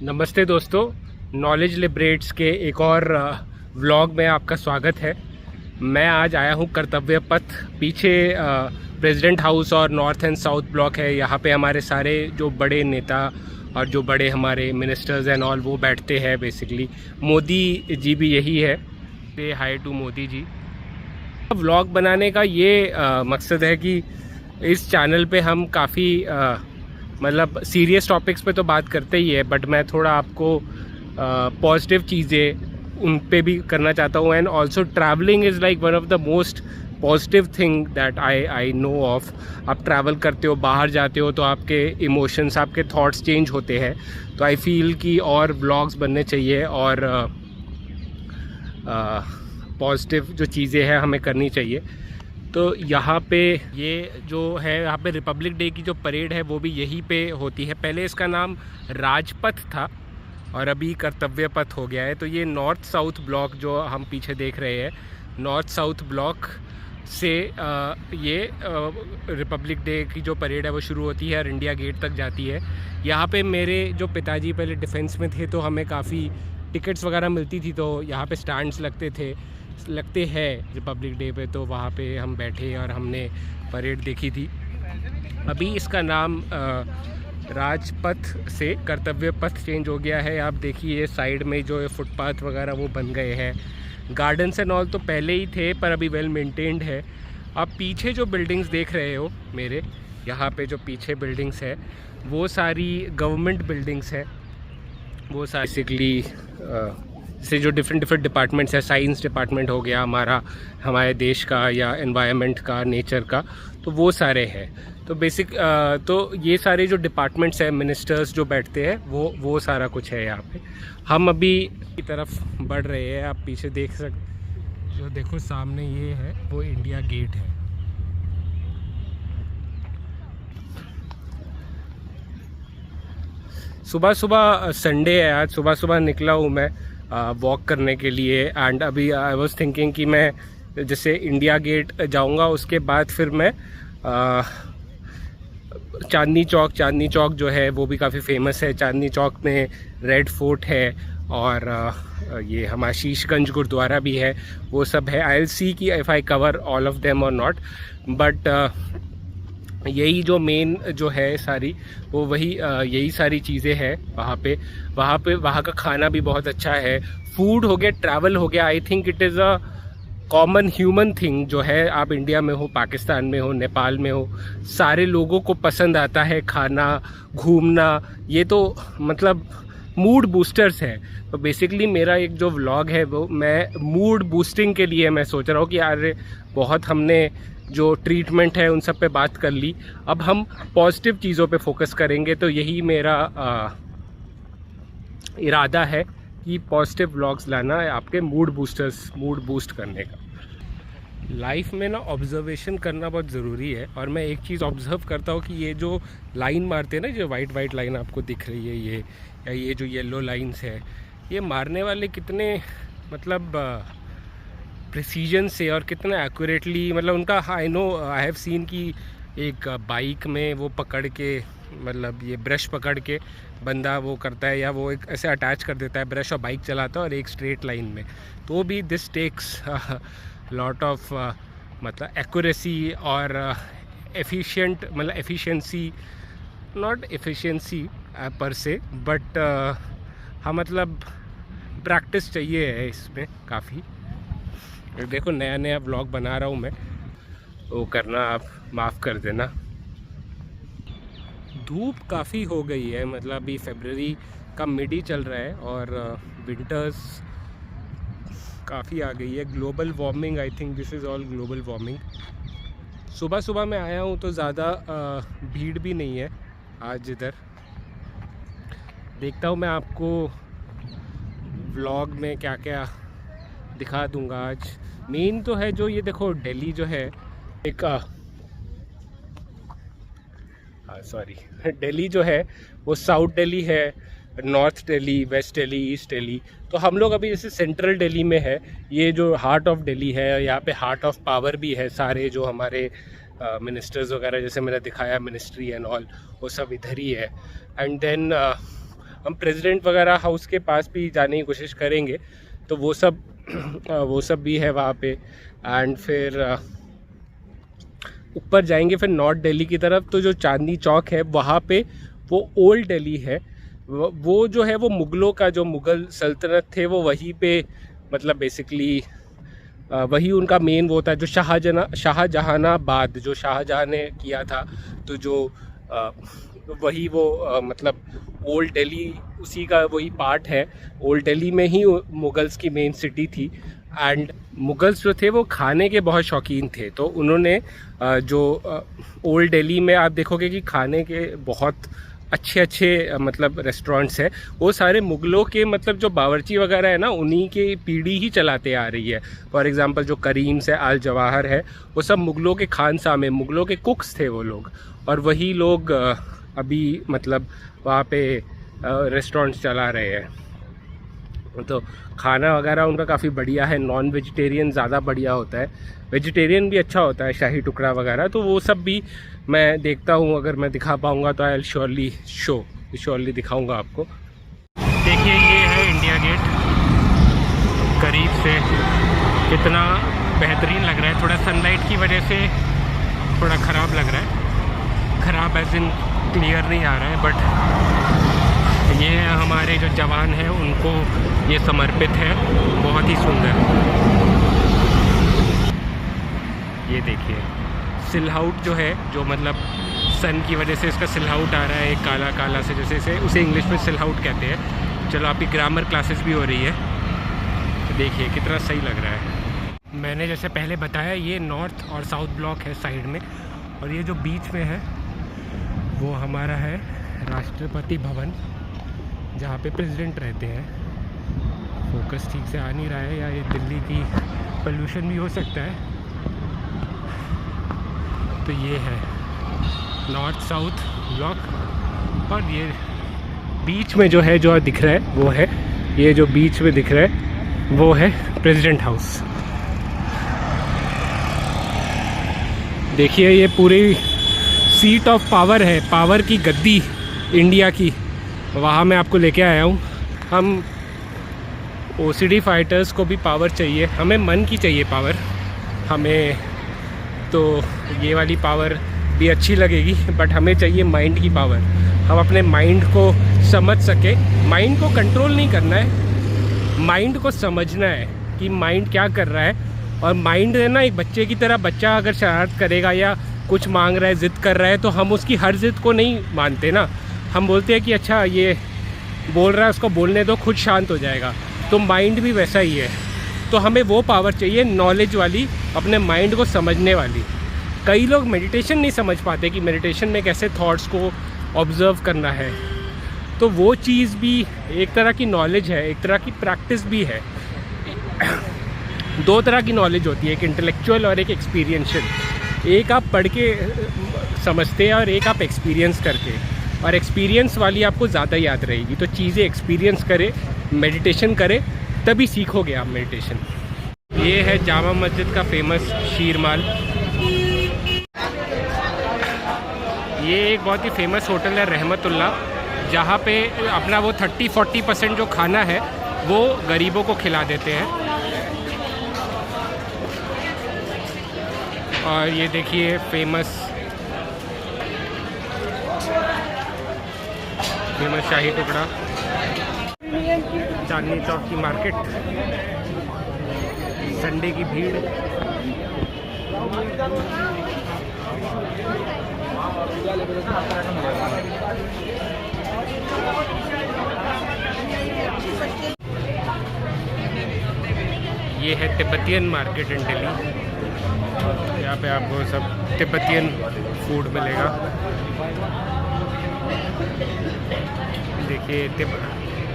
नमस्ते दोस्तों, knowledge liberates के एक और व्लॉग में आपका स्वागत है। मैं आज आया हूँ कर्तव्य पथ। पीछे प्रेसिडेंट हाउस और नॉर्थ एंड साउथ ब्लॉक है। यहाँ पे हमारे सारे जो बड़े नेता और जो बड़े हमारे मिनिस्टर्स एंड ऑल वो बैठते हैं। बेसिकली मोदी जी भी यही है। Say hi to Modi ji. Vlog बनाने का ये मकसद है कि इस चैनल पे हम काफ़ी मतलब सीरियस टॉपिक्स पे तो बात करते ही है, बट मैं थोड़ा आपको पॉजिटिव चीज़ें उन पे भी करना चाहता हूँ। And also travelling is like one of the most positive thing that I know of. आप ट्रैवल करते हो, बाहर जाते हो, तो आपके इमोशंस, आपके थॉट्स चेंज होते हैं। तो आई फील कि और व्लॉग्स बनने चाहिए और पॉजिटिव जो चीज़ें हैं हमें करनी चाहिए। तो यहाँ पे ये जो है, यहाँ पे रिपब्लिक डे की जो परेड है वो भी यहीं पे होती है। पहले इसका नाम राजपथ था और अभी कर्तव्य पथ हो गया है। तो ये नॉर्थ साउथ ब्लॉक जो हम पीछे देख रहे हैं, नॉर्थ साउथ ब्लॉक से ये रिपब्लिक डे की जो परेड है वो शुरू होती है और इंडिया गेट तक जाती है। यहाँ पे मेरे जो पिताजी पहले डिफेंस में थे, तो हमें काफ़ी टिकट्स वगैरह मिलती थी, तो यहाँ पे स्टैंड्स लगते हैं रिपब्लिक डे पे। तो वहाँ पे हम बैठे और हमने परेड देखी थी। अभी इसका नाम राजपथ से कर्तव्य पथ चेंज हो गया है। आप देखिए साइड में जो फुटपाथ वगैरह वो बन गए हैं। गार्डन्स एंड ऑल तो पहले ही थे पर अभी वेल मेंटेन्ड है। आप पीछे जो बिल्डिंग्स देख रहे हो मेरे, यहाँ पे जो पीछे बिल्डिंग्स है वो सारी गवर्नमेंट बिल्डिंग्स है। वो सारी बेसिकली से जो डिफरेंट डिपार्टमेंट्स है, साइंस डिपार्टमेंट हो गया हमारे देश का, या एनवायरनमेंट का, नेचर का, तो वो सारे हैं। तो तो ये सारे जो डिपार्टमेंट्स हैं, मिनिस्टर्स जो बैठते हैं, वो सारा कुछ है यहाँ पे। हम अभी की तरफ बढ़ रहे हैं। आप पीछे देख सकते, जो देखो सामने ये है वो इंडिया गेट है। सुबह सुबह संडे है, आज सुबह सुबह निकला हूँ मैं वॉक करने के लिए। एंड अभी आई वाज थिंकिंग कि मैं जैसे इंडिया गेट जाऊंगा, उसके बाद फिर मैं चांदनी चौक जो है वो भी काफ़ी फेमस है। चांदनी चौक में रेड फोर्ट है और ये हमारा शीशगंज गुरुद्वारा भी है। वो सब है। आई विल सी कि if I cover all of them और नॉट, बट यही जो मेन जो है सारी, वो वही यही सारी चीज़ें हैं वहाँ का खाना भी बहुत अच्छा है। फूड हो गया, ट्रैवल हो गया। I think it is a common human thing जो है। आप इंडिया में हो, पाकिस्तान में हो, नेपाल में हो, सारे लोगों को पसंद आता है खाना, घूमना। ये तो मतलब मूड बूस्टर्स है। तो बेसिकली मेरा एक जो व्लॉग है वो मैं मूड बूस्टिंग के लिए मैं सोच रहा हूँ कि यार बहुत हमने जो ट्रीटमेंट है उन सब पे बात कर ली, अब हम पॉजिटिव चीज़ों पे फोकस करेंगे। तो यही मेरा इरादा है कि पॉजिटिव व्लॉग्स लाना है, आपके मूड बूस्ट करने का। लाइफ में ना ऑब्जर्वेशन करना बहुत ज़रूरी है। और मैं एक चीज़ ऑब्ज़र्व करता हूँ कि ये जो लाइन मारते हैं ना, जो वाइट लाइन आपको दिख रही है, ये जो येलो लाइंस है, ये मारने वाले कितने मतलब प्रिसीजन से और कितना एक्यूरेटली, मतलब उनका आई हैव सीन कि एक बाइक में वो पकड़ के, मतलब ये ब्रश पकड़ के बंदा वो करता है, या वो एक ऐसे अटैच कर देता है ब्रश और बाइक चलाता है और एक स्ट्रेट लाइन में। तो भी दिस टेक्स लॉट ऑफ मतलब एक्यूरेसी और एफिशिएंट, मतलब एफिशिएंसी, नॉट एफिशिएंसी पर से, बट हाँ मतलब प्रैक्टिस चाहिए है इसमें काफ़ी। देखो नया व्लॉग बना रहा हूँ मैं, वो करना आप माफ़ कर देना। धूप काफ़ी हो गई है, मतलब अभी फरवरी का मिड ही चल रहा है और विंटर्स काफ़ी आ गई है। Global warming, I think this is all global warming. सुबह मैं आया हूँ तो ज़्यादा भीड़ भी नहीं है आज इधर। देखता हूँ मैं आपको व्लॉग में क्या क्या दिखा दूंगा आज। मेन तो है जो ये देखो दिल्ली जो है एक सॉरी दिल्ली जो है वो साउथ दिल्ली है, north Delhi, west Delhi, east Delhi. तो हम लोग अभी जैसे सेंट्रल दिल्ली में है। ये जो हार्ट ऑफ दिल्ली है, यहाँ पे हार्ट ऑफ पावर भी है। सारे जो हमारे मिनिस्टर्स वगैरह जैसे मैंने दिखाया, मिनिस्ट्री एंड ऑल, वो सब इधर ही है। एंड देन हम प्रेसिडेंट वगैरह हाउस के पास भी जाने की कोशिश करेंगे, तो वो सब भी है वहाँ पे। एंड फिर ऊपर जाएंगे फिर नॉर्थ दिल्ली की तरफ, तो जो चांदनी चौक है वहाँ पे वो ओल्ड दिल्ली है। वो जो है वो मुग़लों का, जो मुग़ल सल्तनत थे वो वहीं पे, मतलब बेसिकली वही उनका मेन वो था, जो शाहजहानाबाद जो शाहजहाँ ने किया था, तो जो वही वो मतलब ओल्ड दिल्ली उसी का वही पार्ट है। ओल्ड दिल्ली में ही मुग़ल्स की मेन सिटी थी। एंड मुग़ल्स जो थे वो खाने के बहुत शौकीन थे, तो उन्होंने जो ओल्ड दिल्ली में आप देखोगे कि खाने के बहुत अच्छे मतलब रेस्टोरेंट्स है, वो सारे मुग़लों के मतलब जो बावर्ची वगैरह है ना, उन्हीं की पीढ़ी ही चलाते आ रही है। फॉर एग्ज़ाम्पल जो करीम्स है, आल जवाहर है, वो सब मुग़लों के खानसामे, मुग़लों के कुक्स थे वो लोग, और वही लोग अभी मतलब वहाँ पे रेस्टोरेंट्स चला रहे हैं। तो खाना वगैरह उनका काफ़ी बढ़िया है, नॉन वेजिटेरियन ज़्यादा बढ़िया होता है, वेजिटेरियन भी अच्छा होता है, शाही टुकड़ा वगैरह, तो वो सब भी मैं देखता हूँ। अगर मैं दिखा पाऊँगा तो आई श्योरली दिखाऊँगा आपको। देखिए ये है इंडिया गेट, करीब से कितना बेहतरीन लग रहा है। थोड़ा सनलाइट की वजह से थोड़ा ख़राब लग रहा है, ख़राब एज इन क्लियर नहीं आ रहा है, बट ये हमारे जो जवान हैं उनको ये समर्पित है, बहुत ही सुंदर। ये देखिए सिलहाउट जो है, जो मतलब सन की वजह से इसका सिलहाउट आ रहा है, एक काला काला से, जैसे से उसे इंग्लिश में सिलहाउट कहते हैं। चलो आपकी ग्रामर क्लासेस भी हो रही है, तो देखिए कितना सही लग रहा है। मैंने जैसे पहले बताया ये नॉर्थ और साउथ ब्लॉक है साइड में, और ये जो बीच में है वो हमारा है राष्ट्रपति भवन, जहाँ पे प्रेसिडेंट रहते हैं। फोकस ठीक से आ नहीं रहा है, या ये दिल्ली की पोल्यूशन भी हो सकता है। तो ये है नॉर्थ साउथ ब्लॉक, और ये बीच में जो है, जो दिख रहा है वो है, ये जो बीच में दिख रहा है वो है प्रेसिडेंट हाउस। देखिए ये पूरी सीट ऑफ पावर है, पावर की गद्दी इंडिया की, वहाँ मैं आपको लेके आया हूँ। हम ओसीडी फाइटर्स को भी पावर चाहिए, हमें मन की चाहिए पावर, हमें तो ये वाली पावर भी अच्छी लगेगी, बट हमें चाहिए माइंड की पावर। हम अपने माइंड को समझ सके, माइंड को कंट्रोल नहीं करना है, माइंड को समझना है कि माइंड क्या कर रहा है। और माइंड है ना, एक बच्चे की तरह, बच्चा अगर शरारत करेगा या कुछ मांग रहा है, ज़िद कर रहा है, तो हम उसकी हर ज़िद को नहीं मानते ना, हम बोलते हैं कि अच्छा ये बोल रहा है, उसको बोलने दो, खुद शांत हो जाएगा। तो माइंड भी वैसा ही है, तो हमें वो पावर चाहिए, नॉलेज वाली, अपने माइंड को समझने वाली। कई लोग मेडिटेशन नहीं समझ पाते कि मेडिटेशन में कैसे थॉट्स को ऑब्ज़र्व करना है, तो वो चीज़ भी एक तरह की नॉलेज है, एक तरह की प्रैक्टिस भी है। दो तरह की नॉलेज होती है, एक इंटेलेक्चुअल और एक एक्सपीरियंशियल। एक आप पढ़ के समझते हैं और एक आप एक्सपीरियंस करके, और एक्सपीरियंस वाली आपको ज़्यादा याद रहेगी। तो चीज़ें एक्सपीरियंस करें, मेडिटेशन करें, तभी सीखोगे आप मेडिटेशन। ये है जामा मस्जिद का फेमस शीरमाल। ये एक बहुत ही फेमस होटल है रहमतुल्लाह, जहाँ पे अपना वो 30-40% जो खाना है वो गरीबों को खिला देते हैं। और ये देखिए फेमस शाही टुकड़ा, चांदनी चौक की मार्केट, संडे की भीड़। ये है तिब्बतियन मार्केट इन दिल्ली, यहाँ पे आपको सब तिब्बतियन फूड मिलेगा। देखिए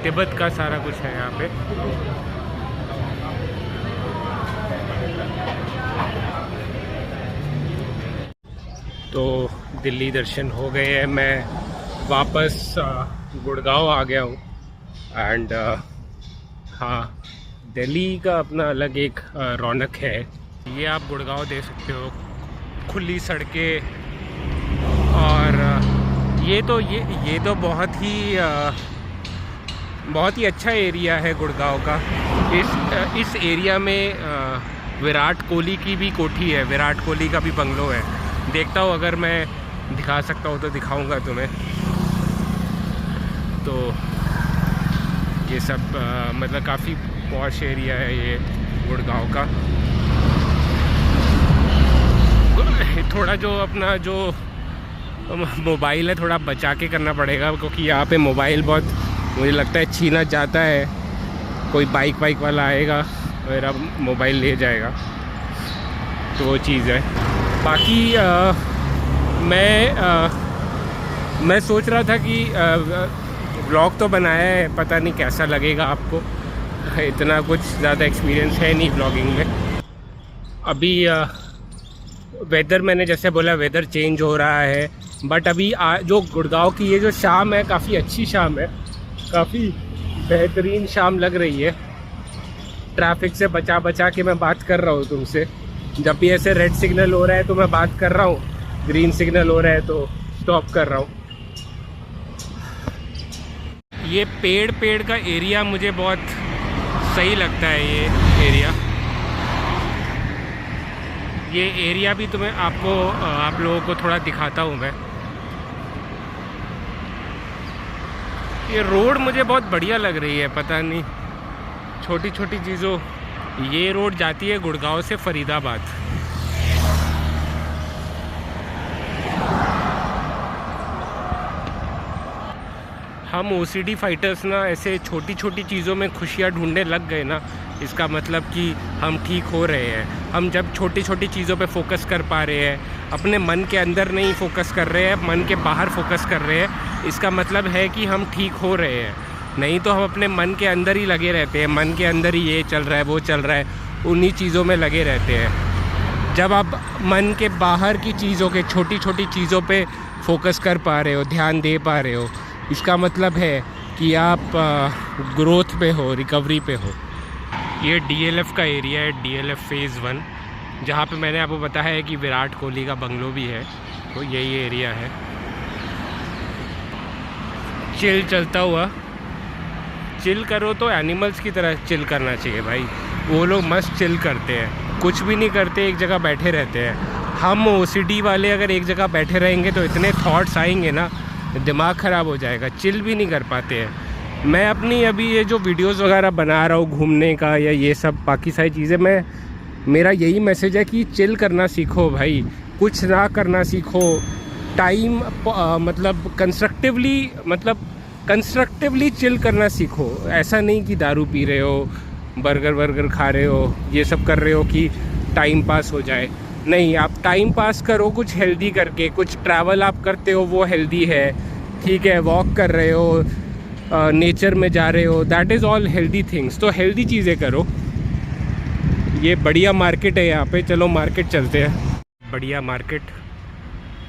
तिब्बत का सारा कुछ है यहाँ पे। तो दिल्ली दर्शन हो गए हैं, मैं वापस गुड़गांव आ गया हूँ। एंड हाँ, दिल्ली का अपना अलग एक रौनक है। ये आप गुड़गांव देख सकते हो, खुली सड़कें, और ये तो बहुत ही बहुत ही अच्छा एरिया है गुड़गांव का। इस एरिया में विराट कोहली की भी कोठी है, विराट कोहली का भी बंगलो है। देखता हूँ अगर मैं दिखा सकता हूँ तो दिखाऊंगा तुम्हें। तो ये सब मतलब काफ़ी पॉश एरिया है ये गुड़गांव का। थोड़ा जो अपना जो मोबाइल है थोड़ा बचा के करना पड़ेगा, क्योंकि यहाँ पे मोबाइल बहुत मुझे लगता है छीना जाता है। कोई बाइक वाला आएगा मेरा मोबाइल ले जाएगा, तो वो चीज़ है। बाकी मैं सोच रहा था कि व्लॉग तो बनाया है, पता नहीं कैसा लगेगा आपको। इतना कुछ ज़्यादा एक्सपीरियंस है नहीं व्लॉगिंग में। अभी वेदर मैंने जैसे बोला वेदर चेंज हो रहा है, बट अभी जो गुड़गांव की ये जो शाम है काफ़ी अच्छी शाम है, काफ़ी बेहतरीन शाम लग रही है। ट्रैफिक से बचा के मैं बात कर रहा हूँ तुमसे। जब भी ऐसे रेड सिग्नल हो रहा है तो मैं बात कर रहा हूँ, ग्रीन सिग्नल हो रहा है तो स्टॉप कर रहा हूँ। ये पेड़ का एरिया मुझे बहुत सही लगता है। ये एरिया भी तुम्हें आप लोगों को थोड़ा दिखाता हूँ मैं। ये रोड मुझे बहुत बढ़िया लग रही है, पता नहीं छोटी चीज़ों। ये रोड जाती है गुड़गांव से फरीदाबाद। हम ओसीडी फाइटर्स ना ऐसे छोटी चीज़ों में खुशियाँ ढूंढने लग गए ना, इसका मतलब कि हम ठीक हो रहे हैं। हम जब छोटी चीज़ों पे फोकस कर पा रहे हैं, अपने मन के अंदर नहीं फोकस कर रहे हैं, मन के बाहर फोकस कर रहे हैं, इसका मतलब है कि हम ठीक हो रहे हैं। नहीं तो हम अपने मन के अंदर ही लगे रहते हैं, मन के अंदर ही ये चल रहा है वो चल रहा है, उन्हीं चीज़ों में लगे रहते हैं। जब आप मन के बाहर की चीज़ों के छोटी चीज़ों पे फोकस कर पा रहे हो, ध्यान दे पा रहे हो, इसका मतलब है कि आप ग्रोथ पे हो, रिकवरी पे हो। ये DLF का एरिया है, DLF फेज़ 1, जहाँ पे मैंने आपको बताया है कि विराट कोहली का बंगलो भी है, तो यही एरिया है। चिल चलता हुआ, चिल करो तो एनिमल्स की तरह चिल करना चाहिए भाई। वो लोग मस्त चिल करते हैं, कुछ भी नहीं करते, एक जगह बैठे रहते हैं। हम OCD वाले अगर एक जगह बैठे रहेंगे तो इतने थॉट्स आएंगे ना, दिमाग ख़राब हो जाएगा, चिल भी नहीं कर पाते हैं। मैं अपनी अभी ये जो वीडियोस वगैरह बना रहा हूँ घूमने का या ये सब बाकी सारी चीज़ें, मेरा यही मैसेज है कि चिल करना सीखो भाई, कुछ ना करना सीखो। टाइम मतलब कंस्ट्रक्टिवली चिल करना सीखो। ऐसा नहीं कि दारू पी रहे हो, बर्गर खा रहे हो, ये सब कर रहे हो कि टाइम पास हो जाए। नहीं, आप टाइम पास करो कुछ हेल्दी करके। कुछ ट्रैवल आप करते हो वो हेल्दी है, ठीक है, वॉक कर रहे हो, नेचर में जा रहे हो, that is all healthy things. तो हेल्दी चीज़ें करो। ये बढ़िया मार्केट है यहाँ पे, चलो मार्केट चलते हैं। बढ़िया मार्केट,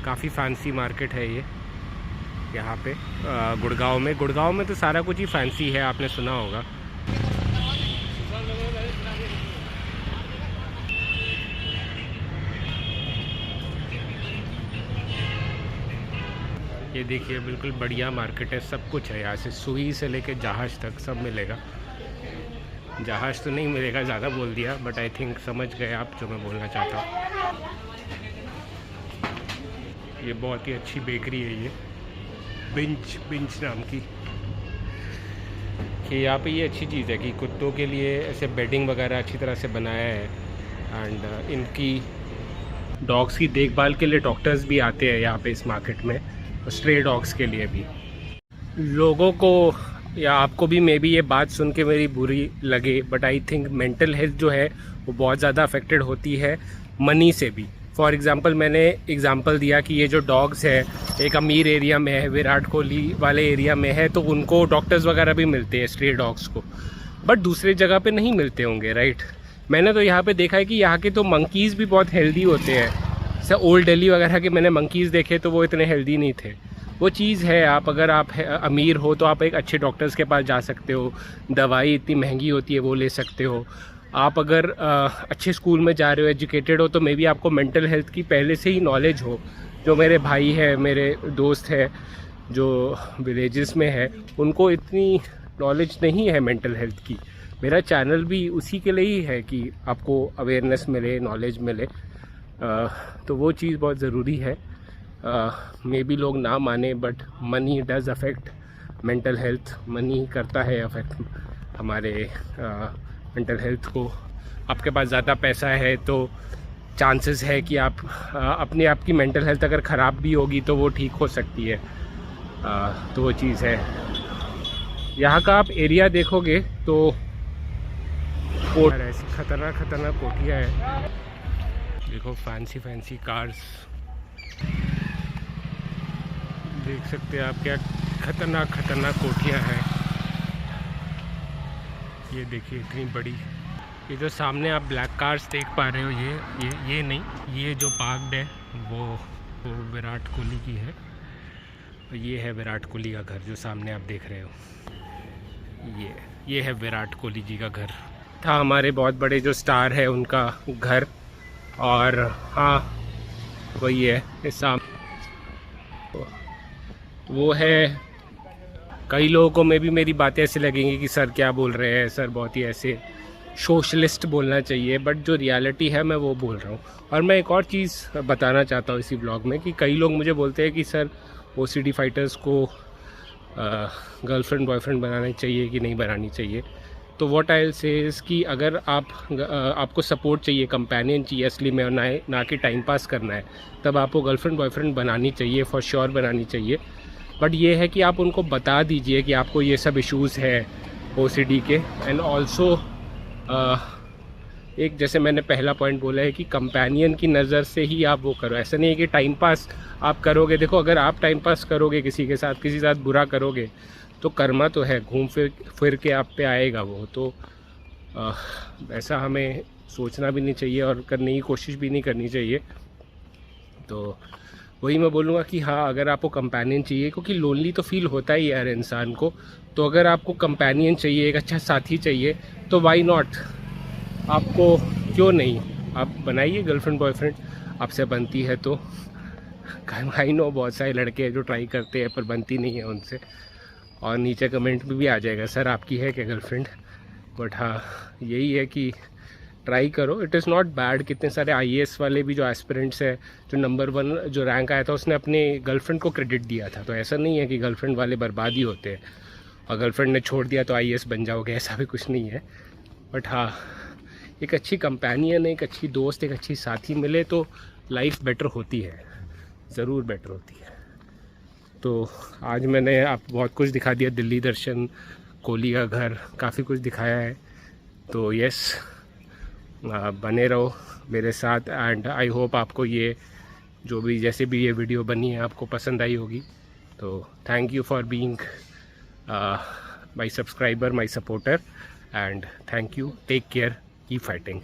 काफ़ी फैंसी मार्केट है ये यहाँ पे गुड़गांव में तो सारा कुछ ही फैंसी है, आपने सुना होगा। ये देखिए बिल्कुल बढ़िया मार्केट है, सब कुछ है यहाँ से, सुई से लेके जहाज़ तक सब मिलेगा। जहाज़ तो नहीं मिलेगा, ज़्यादा बोल दिया, बट आई थिंक समझ गए आप जो मैं बोलना चाहता हूँ। ये बहुत ही अच्छी बेकरी है ये, बिंच नाम की। कि यहाँ पे ये अच्छी चीज़ है कि कुत्तों के लिए ऐसे बेडिंग वगैरह अच्छी तरह से बनाया है, एंड इनकी डॉग्स की देखभाल के लिए डॉक्टर्स भी आते हैं यहाँ पे इस मार्केट में, स्ट्रे डॉग्स के लिए भी। लोगों को या आपको भी मे बी ये बात सुन के मेरी बुरी लगे, but I think mental health जो है वो बहुत ज़्यादा अफेक्टेड होती है मनी से भी। फॉर एग्ज़ाम्पल मैंने एग्ज़ाम्पल दिया कि ये जो डॉग्स है एक अमीर एरिया में है, विराट कोहली वाले एरिया में है, तो उनको डॉक्टर्स वगैरह भी मिलते हैं स्ट्रे डॉग्स को, बट दूसरे जगह पे नहीं मिलते होंगे, राइट। मैंने तो यहाँ पे देखा है कि यहाँ के तो मंकीज़ भी बहुत हेल्दी होते हैं। जैसे ओल्ड दिल्ली वगैरह के मैंने मंकीज़ देखे तो वो इतने हेल्दी नहीं थे। वो चीज़ है, आप अगर आप अमीर हो तो आप एक अच्छे डॉक्टर्स के पास जा सकते हो, दवाई इतनी महंगी होती है वो ले सकते हो। आप अगर अच्छे स्कूल में जा रहे हो, एजुकेटेड हो, तो मे बी आपको मेंटल हेल्थ की पहले से ही नॉलेज हो। जो मेरे भाई है, मेरे दोस्त है जो विलेजेस में है, उनको इतनी नॉलेज नहीं है मेंटल हेल्थ की। मेरा चैनल भी उसी के लिए ही है कि आपको अवेयरनेस मिले, नॉलेज मिले। तो वो चीज़ बहुत ज़रूरी है। मे बी लोग ना माने, but money does affect mental health. Money करता है अफेक्ट हमारे मेंटल हेल्थ को। आपके पास ज़्यादा पैसा है तो चांसेस है कि आप अपने आप की मेंटल हेल्थ अगर ख़राब भी होगी तो वो ठीक हो सकती है। तो वो चीज़ है। यहाँ का आप एरिया देखोगे तो ऐसी खतरनाक कोठियाँ हैं। देखो फैंसी कार्स देख सकते हैं आप, क्या खतरनाक कोठियाँ हैं। ये देखिए इतनी बड़ी। ये जो सामने आप ब्लैक कार्स देख पा रहे हो, ये नहीं, ये जो पार्कड है वो विराट कोहली की है। ये है विराट कोहली का घर जो सामने आप देख रहे हो। ये है विराट कोहली जी का घर। था हमारे बहुत बड़े जो स्टार है उनका घर। और हाँ, वही है इस सामने वो है। कई लोगों को में भी मेरी बातें ऐसे लगेंगी कि सर क्या बोल रहे हैं, सर बहुत ही ऐसे सोशलिस्ट बोलना चाहिए, बट जो रियलिटी है मैं वो बोल रहा हूँ। और मैं एक और चीज़ बताना चाहता हूँ इसी ब्लॉग में कि कई लोग मुझे बोलते हैं कि सर OCD फाइटर्स को गर्लफ्रेंड बॉयफ्रेंड बनानी चाहिए कि नहीं बनानी चाहिए। तो what I will say is कि अगर आपको सपोर्ट चाहिए, कंपेनियन चाहिए असली में, और ना कि टाइम पास करना है, तब आपको गर्लफ्रेंड बॉयफ्रेंड बनानी चाहिए, फॉर श्योर बनानी चाहिए। बट ये है कि आप उनको बता दीजिए कि आपको ये सब इश्यूज़ है OCD के। एंड ऑल्सो एक जैसे मैंने पहला पॉइंट बोला है कि कंपेनियन की नज़र से ही आप वो करो। ऐसा नहीं है कि टाइम पास आप करोगे। देखो अगर आप टाइम पास करोगे किसी के साथ, किसी साथ बुरा करोगे तो कर्मा तो है, घूम फिर के आप पे आएगा वो। तो ऐसा हमें सोचना भी नहीं चाहिए और करने की कोशिश भी नहीं करनी चाहिए। तो वही मैं बोलूँगा कि हाँ, अगर आपको कंपेनियन चाहिए, क्योंकि लोनली तो फील होता ही है हर इंसान को, तो अगर आपको कंपेनियन चाहिए, एक अच्छा साथी चाहिए, तो वाई नॉट, आपको क्यों नहीं, आप बनाइए गर्लफ्रेंड बॉयफ्रेंड। आपसे बनती है तो। आई नो बहुत सारे लड़के हैं जो ट्राई करते हैं पर बनती नहीं है उनसे, और नीचे कमेंट में भी आ जाएगा सर आपकी है क्या गर्लफ्रेंड। बट हाँ, यही है कि ट्राई करो, इट इज़ नॉट बैड। कितने सारे IAS वाले भी जो एस्पिरेंट्स है, जो नंबर 1 जो रैंक आया था, उसने अपने गर्लफ्रेंड को क्रेडिट दिया था। तो ऐसा नहीं है कि गर्लफ्रेंड वाले बर्बाद ही होते हैं और गर्लफ्रेंड ने छोड़ दिया तो IAS बन जाओगे, ऐसा भी कुछ नहीं है। बट हाँ, एक अच्छी कंपेनियन, एक अच्छी दोस्त, एक अच्छी साथी मिले तो लाइफ बेटर होती है, ज़रूर बेटर होती है। तो आज मैंने आप बहुत कुछ दिखा दिया, दिल्ली दर्शन, कोहली का घर, काफ़ी कुछ दिखाया है। तो यस, बने रहो मेरे साथ। एंड आई होप आपको ये जो भी जैसे भी ये वीडियो बनी है आपको पसंद आई होगी। तो thank you for being my subscriber, my supporter, and thank you. Take care, keep fighting.